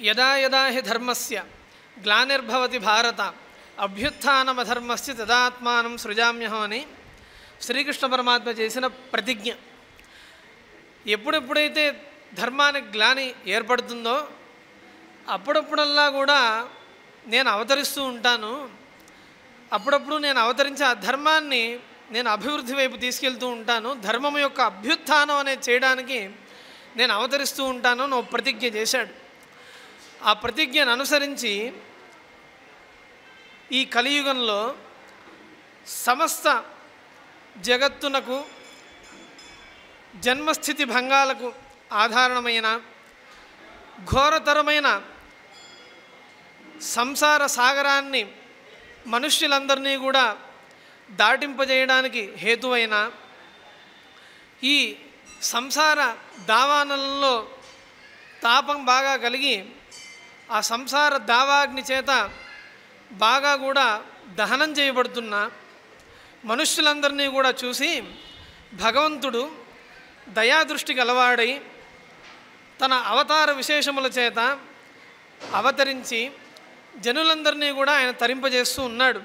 యదా యదా హి ధర్మస్య గ్లానిర్భవతి భారత అభ్యుత్థానమధర్మస్య తదాత్మానం సృజామ్యహం అని శ్రీకృష్ణ పరమాత్మ చేసిన ప్రతిజ్ఞ. ఎప్పుడెప్పుడైతే ధర్మానికి గ్లాని ఏర్పడుతుందో అప్పుడప్పుడల్లా కూడా నేను అవతరిస్తూ ఉంటాను. అప్పుడప్పుడు నేను అవతరించి ఆ ధర్మాన్ని నేను అభివృద్ధి వైపు తీసుకెళ్తూ ఉంటాను. ధర్మం యొక్క అభ్యుత్థానం అనేది చేయడానికి నేను అవతరిస్తూ ఉంటాను అని ప్రతిజ్ఞ చేశాడు. ఆ ప్రతిజ్ఞను అనుసరించి ఈ కలియుగంలో సమస్త జగత్తునకు జన్మస్థితి భంగాలకు ఆధారణమైన ఘోరతరమైన సంసార సాగరాన్ని మనుష్యులందరినీ కూడా దాటింపజేయడానికి హేతువైన ఈ సంసార దావానలంలో తాపం బాగా కలిగి ఆ సంసార దావాగ్ని చేత బాగా కూడా దహనం చేయబడుతున్న మనుష్యులందరినీ కూడా చూసి భగవంతుడు దయాదృష్టి గలవాడై తన అవతార విశేషముల చేత అవతరించి జనులందరినీ కూడా ఆయన తరింపజేస్తూ ఉన్నాడు.